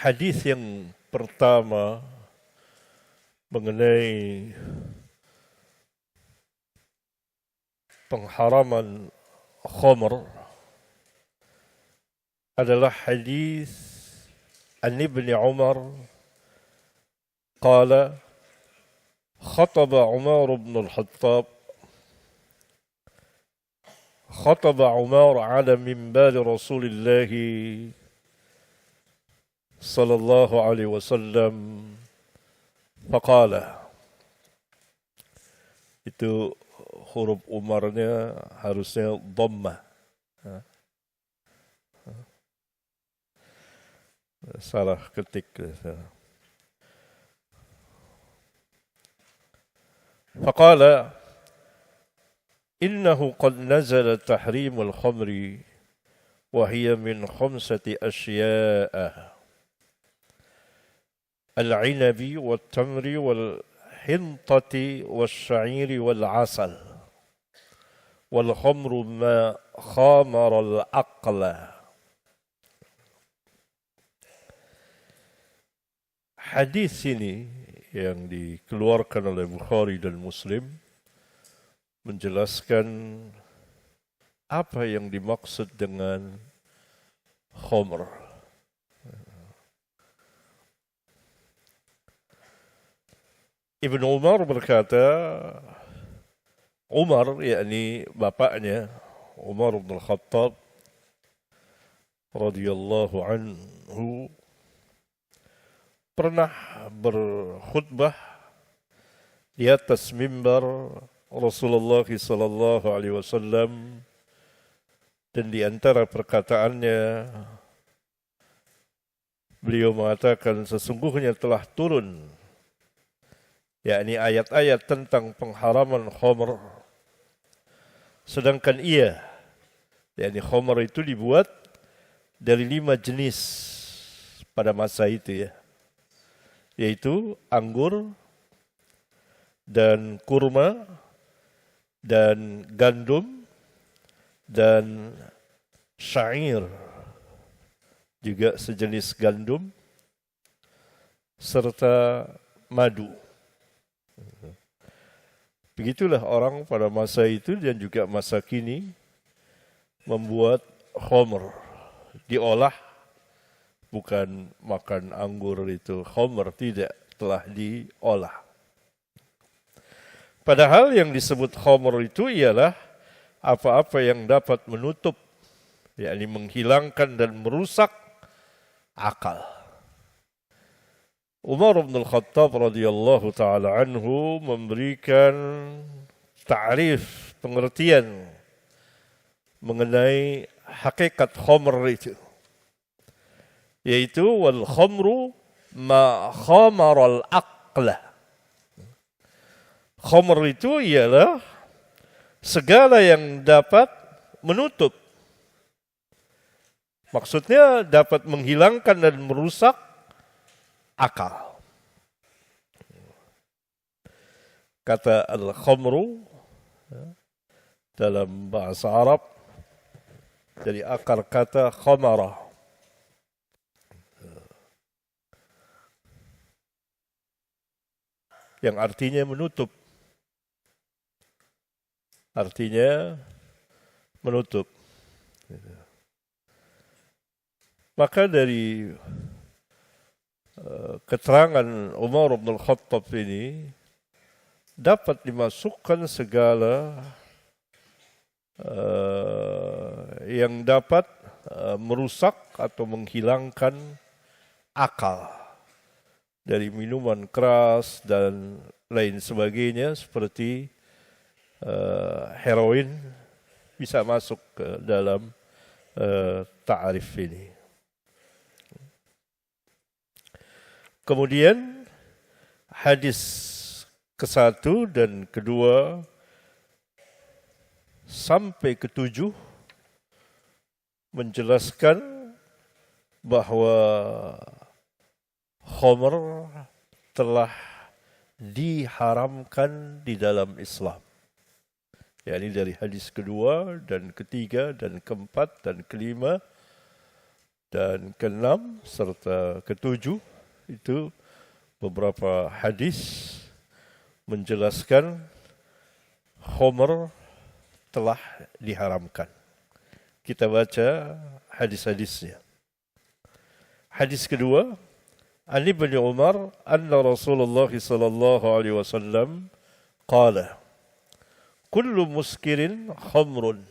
Hadis yang pertama mengenai pengharaman khamr adalah hadis an Ibnu Umar qala khataba Umar bin al-Khattab khataba Umar ala minbar Rasulullah sallallahu alaihi wasallam faqala. Itu huruf Umarnya harusnya dhammah. Salah ketik. Faqala innahu qad nazala tahrimul khamri wa hiya min khamsati asya'a al-'inabi wat-tamri wal-hintati wash-sha'iri wal-'asal wal-khamru ma khamara al-aqla. Hadis ini yang dikeluarkan oleh Bukhari dan Muslim menjelaskan apa yang dimaksud dengan khamr. Ibnu Umar berkata, Umar yakni bapaknya Umar bin Khattab radhiyallahu anhu pernah berkhutbah di atas mimbar Rasulullah sallallahu alaihi wasallam, dan di antara perkataannya beliau mengatakan sesungguhnya telah turun yakni ayat-ayat tentang pengharaman khamr, sedangkan yakni khamr itu dibuat dari 5 jenis pada masa itu yaitu anggur dan kurma dan gandum dan syair, juga sejenis gandum, serta madu. Begitulah orang pada masa itu dan juga masa kini membuat khamr, diolah, bukan makan anggur itu khamr, tidak, telah diolah. Padahal yang disebut khamr itu ialah apa-apa yang dapat menutup, yakni menghilangkan dan merusak akal. Umar bin al-Khattab radhiyallahu ta'ala anhu memberikan ta'rif, pengertian mengenai hakikat khamr itu, yaitu wal khamru ma khamara al-aqla. Khamr itu ialah segala yang dapat menutup, maksudnya dapat menghilangkan dan merusak akal. Kata al-khamru dalam bahasa Arab dari akar kata khamara, yang artinya menutup. Artinya menutup. Maka dari keterangan Umar bin Khattab ini dapat dimasukkan segala yang dapat merusak atau menghilangkan akal dari minuman keras dan lain sebagainya, seperti heroin bisa masuk ke dalam ta'rif ini. Kemudian hadis ke-1 dan ke-2 sampai ke-7 menjelaskan bahwa khamr telah diharamkan di dalam Islam. yakni dari hadis kedua dan ketiga dan keempat dan kelima Dan keenam serta ketujuh itu beberapa hadis menjelaskan khamr telah diharamkan. Kita baca hadis-hadisnya. Hadis kedua, an Ibnu Umar anna Rasulullah sallallahu alaihi wasallam qala kullu muskirin khamrun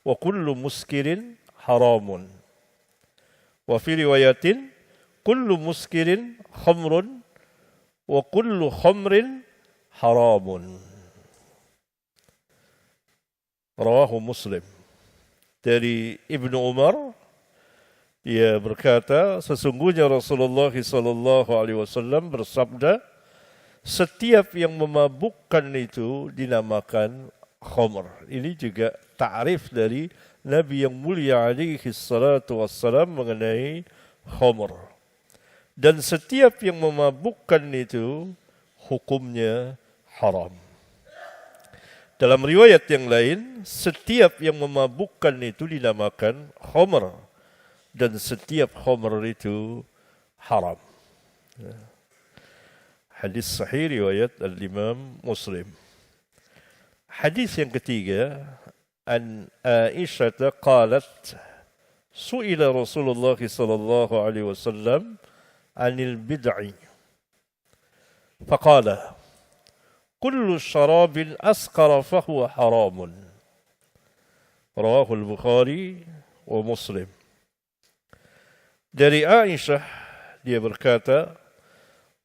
wa kullu muskirin haramun. Wa fi riwayatin kullu muskirin khamrun wa kullu khamrin haramun. Rawahu Muslim. Dari Ibnu Umar, ia berkata, sesungguhnya Rasulullah sallallahu alaihi wasallam bersabda, setiap yang memabukkan itu dinamakan khamr. Ini juga ta'rif dari Nabi yang mulia alaihi salatu wassalam mengenai khamr. Dan setiap yang memabukkan itu hukumnya haram. Dalam riwayat yang lain, setiap yang memabukkan itu dinamakan khamr. Dan setiap khamr itu haram. Hadis sahih riwayat Al-Imam Muslim. Hadis yang ketiga, an Aisyah qalat su'ila Rasulullah sallallahu alaihi wasallam anil bid'i faqala kullu syarabin asqara fahuwa haramun. Rawahu al-Bukhari wa Muslim. Dari Aisyah, dia berkata,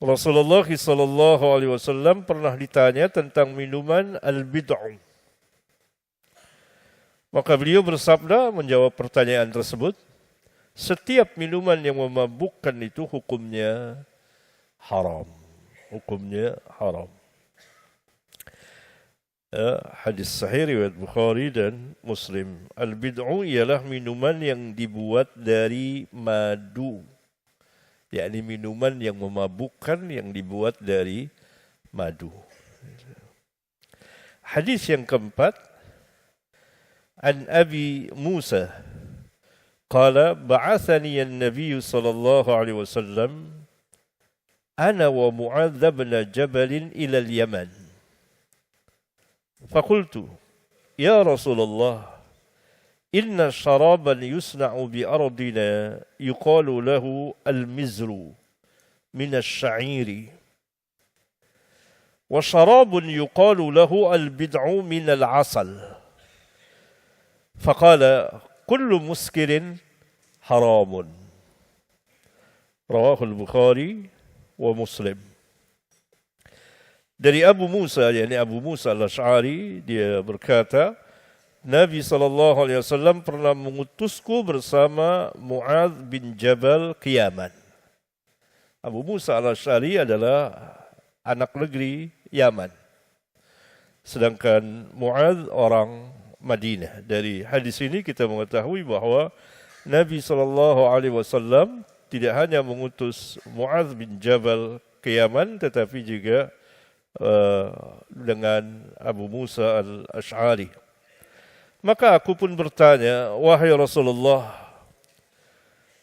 Rasulullah sallallahu alaihi wasallam pernah ditanya tentang minuman al-bid'ah. Maka beliau bersabda menjawab pertanyaan tersebut, setiap minuman yang memabukkan itu hukumnya haram. Hukumnya haram. Hadis sahih riwayat Bukhari dan Muslim. Al-bid'u ialah minuman yang dibuat dari madu. Yakni minuman yang memabukkan yang dibuat dari madu. Hadis yang keempat, an Abi Musa qala ba'athani an-nabiy sallallahu alaihi wasallam ana wa Mu'adz bin Jabal ila al-Yaman. فقلت يا رسول الله إن شرابا يصنع بأرضنا يقال له المزر من الشعير وشراب يقال له البدع من العسل فقال كل مسكر حرام. رواه البخاري ومسلم. Dari Abu Musa, yakni Abu Musa al-Ash'ari, dia berkata, Nabi SAW pernah mengutusku bersama Mu'adz bin Jabal ke Yaman. Abu Musa al-Ash'ari adalah anak negeri Yaman. Sedangkan Mu'adz orang Madinah. Dari hadis ini kita mengetahui bahawa Nabi SAW tidak hanya mengutus Mu'adz bin Jabal ke Yaman, tetapi juga dengan Abu Musa al-Ash'ari. Maka aku pun bertanya, wahai Rasulullah,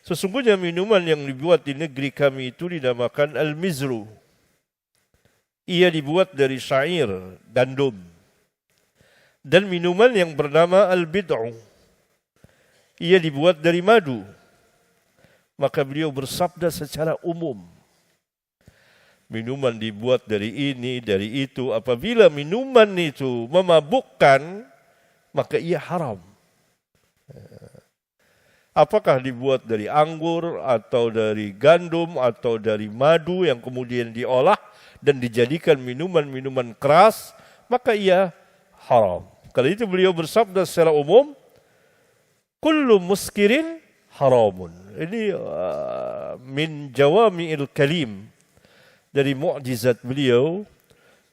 sesungguhnya minuman yang dibuat di negeri kami itu dinamakan al-mizru. Ia dibuat dari syair, gandum. Dan minuman yang bernama al-bid'u, ia dibuat dari madu. Maka beliau bersabda secara umum, minuman dibuat dari ini, dari itu. Apabila minuman itu memabukkan, maka ia haram. Apakah dibuat dari anggur, atau dari gandum, atau dari madu yang kemudian diolah dan dijadikan minuman-minuman keras, maka ia haram. Kali itu beliau bersabda secara umum, kullu muskirin haramun. Ini min jawami'il kalim. Dari mukjizat beliau,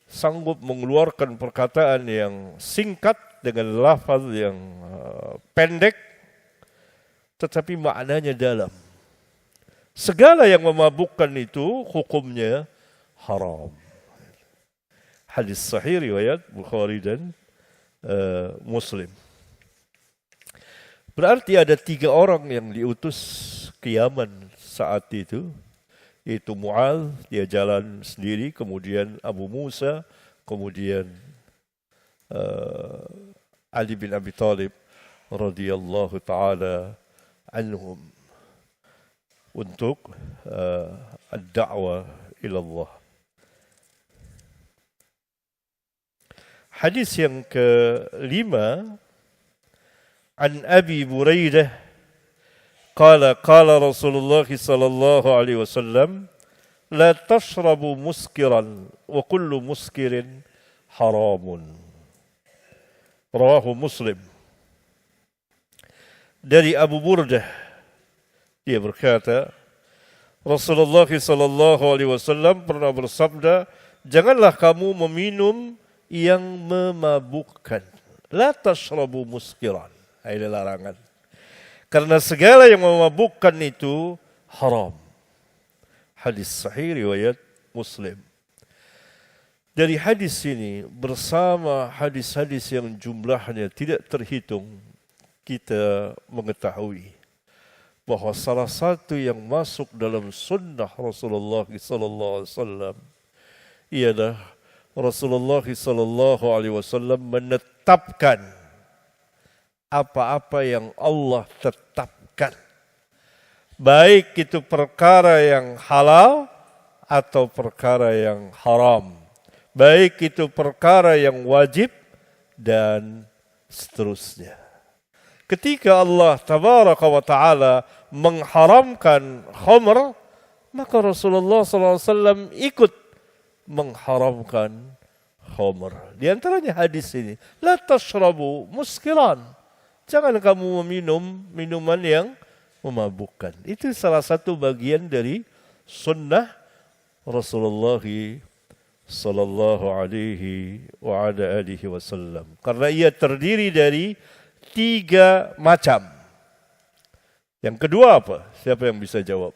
sanggup mengeluarkan perkataan yang singkat dengan lafaz yang pendek, tetapi maknanya dalam. Segala yang memabukkan itu hukumnya haram. Hadis sahih riwayat Bukhari dan Muslim. Berarti ada 3 orang yang diutus ke Yaman saat itu. Yaitu Mu'adz, dia jalan sendiri. Kemudian Abu Musa. Kemudian Ali bin Abi Thalib radhiyallahu ta'ala anhum. Untuk ad-da'wah ila Allah. Hadis yang kelima, an Abi Buraidah qala qala Rasulullah sallallahu alaihi wasallam la tashrabu muskiran wa kullu muskirin haramun. Rawahu Muslim. Dari Abu Burdah, dia berkata, Rasulullah sallallahu alaihi wasallam pernah bersabda, janganlah kamu meminum yang memabukkan. La tashrabu muskiran. Ini larangan. Karena segala yang memabukkan itu haram. Hadis sahih riwayat Muslim. Dari hadis ini bersama hadis-hadis yang jumlahnya tidak terhitung, kita mengetahui bahwa salah satu yang masuk dalam sunnah Rasulullah SAW ialah Rasulullah SAW menetapkan apa-apa yang Allah tetapkan. Baik itu perkara yang halal atau perkara yang haram. Baik itu perkara yang wajib dan seterusnya. Ketika Allah tabaraka wa ta'ala mengharamkan khamr, maka Rasulullah SAW ikut mengharamkan khamr. Di antaranya hadis ini, la tashrabu muskiran. Jangan kamu meminum minuman yang memabukkan. Itu salah satu bagian dari sunnah Rasulullah sallallahu alaihi wa ala alihi wasallam. Karena ia terdiri dari 3 macam. Yang kedua apa? Siapa yang bisa jawab?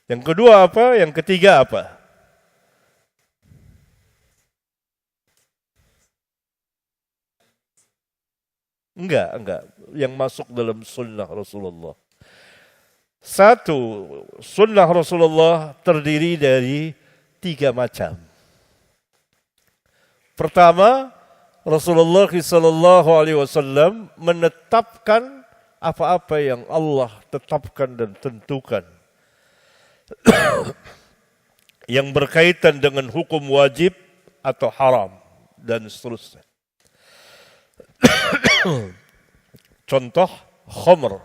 Yang kedua apa? Yang ketiga apa? Enggak. Yang masuk dalam sunnah Rasulullah. 1, sunnah Rasulullah terdiri dari 3 macam. Pertama, Rasulullah SAW menetapkan apa-apa yang Allah tetapkan dan tentukan. Yang berkaitan dengan hukum wajib atau haram dan seterusnya. Contoh khamr.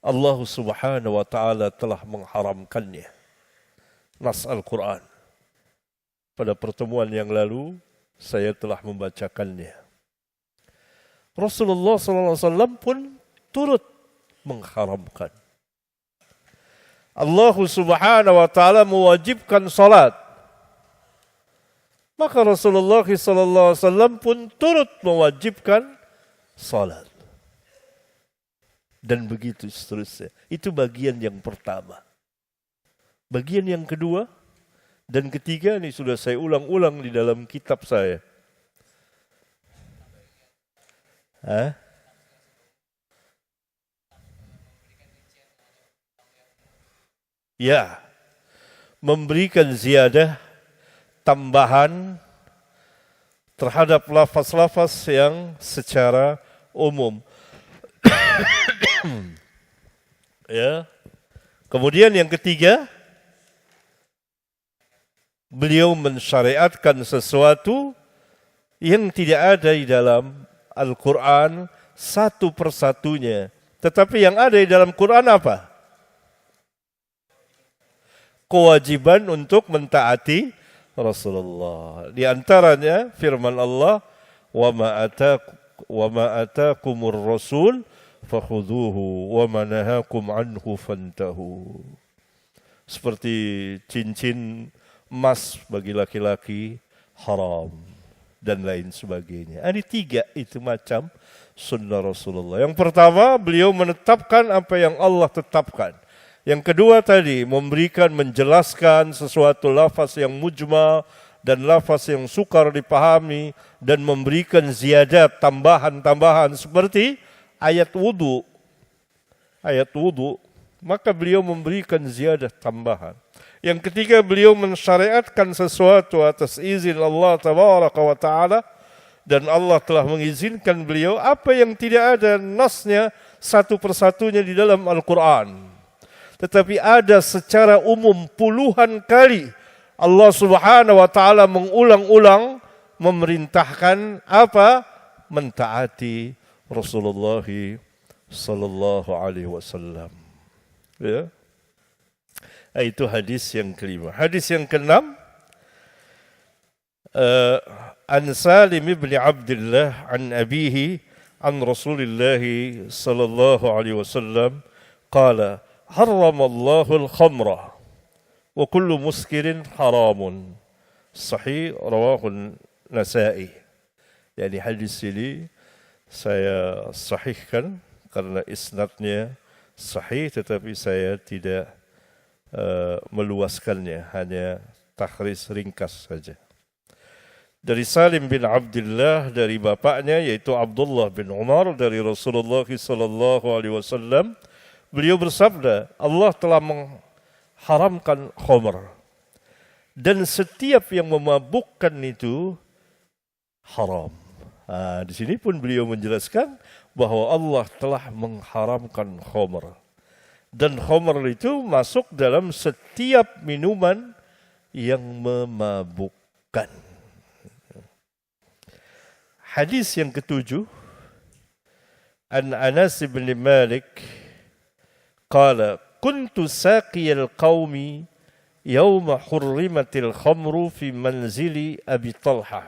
Allah Subhanahu wa taala telah mengharamkannya. Nas Al-Quran. Pada pertemuan yang lalu saya telah membacakannya. Rasulullah SAW pun turut mengharamkan. Allah Subhanahu wa taala mewajibkan salat. Maka Rasulullah SAW pun turut mewajibkan salat. Dan begitu seterusnya. Itu bagian yang pertama. Bagian yang kedua dan ketiga ini sudah saya ulang-ulang di dalam kitab saya. Ya, memberikan ziyadah, tambahan terhadap lafaz-lafaz yang secara umum. Ya. Kemudian yang ketiga, beliau mensyariatkan sesuatu yang tidak ada di dalam Al-Quran satu persatunya. Tetapi yang ada di dalam Quran apa? Kewajiban untuk mentaati Rasulullah. Di antaranya firman Allah, "Wa ma atakumur rasul fakhudhuhu wa ma nahakum anhu fantahu." Seperti cincin emas bagi laki-laki haram dan lain sebagainya. Ada 3 itu macam sunnah Rasulullah. Yang pertama, beliau menetapkan apa yang Allah tetapkan. Yang kedua tadi, menjelaskan sesuatu lafaz yang mujmal dan lafaz yang sukar dipahami dan memberikan ziyadat, tambahan-tambahan seperti ayat wudu. Ayat wudu, maka beliau memberikan ziyadah tambahan. Yang ketiga, beliau mensyariatkan sesuatu atas izin Allah Tabaraka wa Ta'ala, dan Allah telah mengizinkan beliau apa yang tidak ada nasnya satu persatunya di dalam Al-Quran. Tetapi ada secara umum puluhan kali Allah Subhanahu wa Ta'ala mengulang-ulang memerintahkan apa? Mentaati Rasulullah sallallahu alaihi wasallam. Ya. Itu hadis yang kelima. Hadis yang keenam, an Salim bin Abdullah an abihi an Rasulillah sallallahu alaihi wasallam qala harramallahu al-khamra wa kullu muskirin haramun. Sahih rawahun Nasa'i. Jadi hadis ini saya sahihkan karena isnadnya sahih, tetapi saya tidak meluaskannya, hanya takhris ringkas saja. Dari Salim bin Abdullah, dari bapaknya yaitu Abdullah bin Umar, dari Rasulullah sallallahu alaihi wasallam, beliau bersabda, Allah telah mengharamkan khamr dan setiap yang memabukkan itu haram. Di sini pun beliau menjelaskan bahwa Allah telah mengharamkan khamr. Dan khamr itu masuk dalam setiap minuman yang memabukkan. Hadis yang ketujuh, an Anas bin Malik qala kuntu saqiyal qaumi yawma hurrimatil khamru fi manzili Abi Talha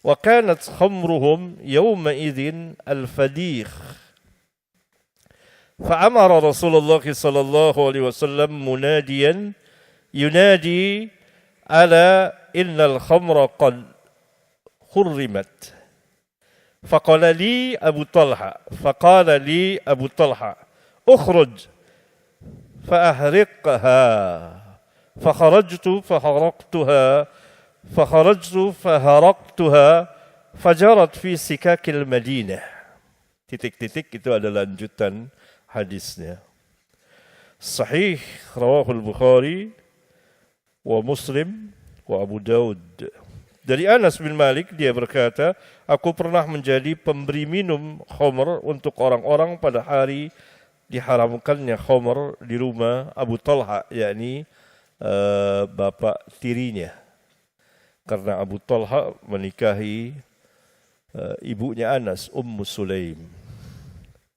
wa kanat khamruhum yawma idhin al-fadikh. فأمر رسول الله صلى الله عليه وسلم مناديا ينادي ألا إن الخمر قد حرمت فقال لي أبو طلحة اخرج فأحرقها فخرجت فحرقتها فجرت في سكاك المدينة. Titik-titik itu adalah lanjutan hadisnya. Sahih rawahul Bukhari wa Muslim wa Abu Daud. Dari Anas bin Malik, dia berkata, aku pernah menjadi pemberi minum khamr untuk orang-orang pada hari diharamkannya khamr di rumah Abu Talha, yakni bapak tirinya. Karena Abu Talha menikahi ibunya Anas, Ummu Sulaim.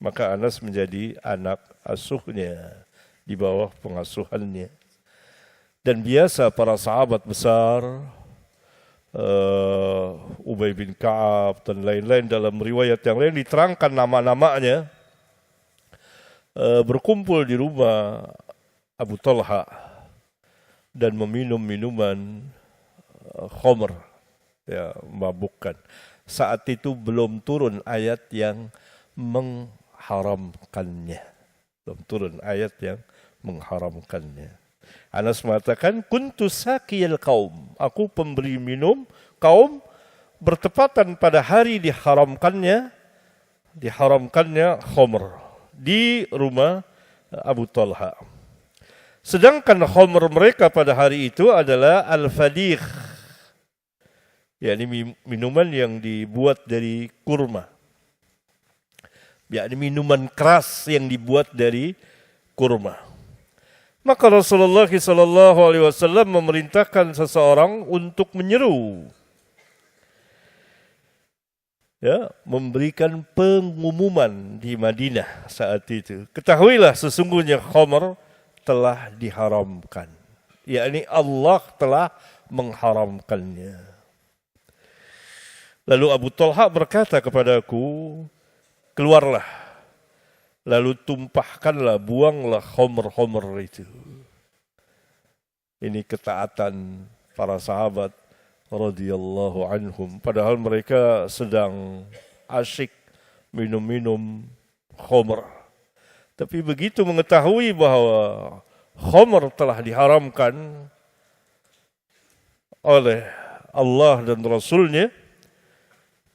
Maka Anas menjadi anak asuhnya, di bawah pengasuhannya. Dan biasa para sahabat besar, Ubay bin Ka'ab dan lain-lain, dalam riwayat yang lain diterangkan nama-namanya, berkumpul di rumah Abu Talha dan meminum minuman khamr, ya, mabukkan. Saat itu belum turun ayat yang mengharamkannya. Belum turun ayat yang mengharamkannya. Anas mengatakan, kuntu saqiyal qaum, aku pemberi minum kaum, bertepatan pada hari diharamkannya khamr di rumah Abu Talha. Sedangkan khamr mereka pada hari itu adalah al-fadikh, yakni minuman yang dibuat dari kurma, yakni minuman keras yang dibuat dari kurma. Maka Rasulullah SAW memerintahkan seseorang untuk menyeru, ya, memberikan pengumuman di Madinah saat itu. Ketahuilah sesungguhnya khamr telah diharamkan, yakni Allah telah mengharamkannya. Lalu Abu Talha berkata kepadaku, keluarlah, lalu tumpahkanlah, buanglah khamr itu. Ini ketaatan para sahabat radhiyallahu anhum, padahal mereka sedang asyik minum-minum khamr. Tapi begitu mengetahui bahwa khamr telah diharamkan, oleh Allah dan Rasulnya,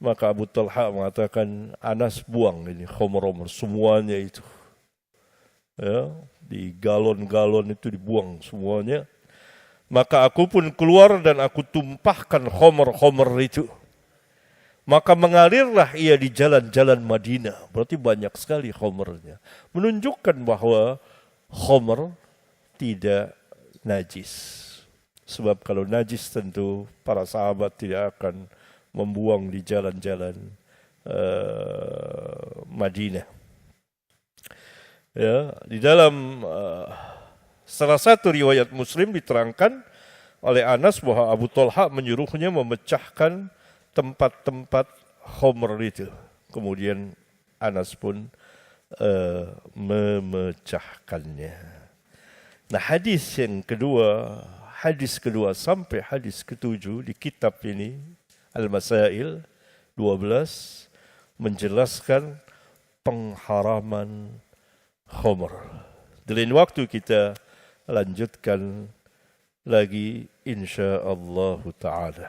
maka Abu Talha mengatakan, Anas buang ini khamr semuanya itu. Ya, di galon-galon itu dibuang semuanya. Maka aku pun keluar dan aku tumpahkan khamr itu. Maka mengalirlah ia di jalan-jalan Madinah. Berarti banyak sekali khamrnya. Menunjukkan bahwa khamr tidak najis. Sebab kalau najis tentu para sahabat tidak akan membuang di jalan-jalan Madinah. Ya, di dalam salah satu riwayat Muslim diterangkan oleh Anas bahwa Abu Talha menyuruhnya memecahkan tempat-tempat khamr itu. Kemudian Anas pun memecahkannya. Nah, hadis kedua sampai hadis ketujuh di kitab ini, Al-Masail 12, menjelaskan pengharaman khamr. Di lain waktu kita lanjutkan lagi insya Allah Ta'ala.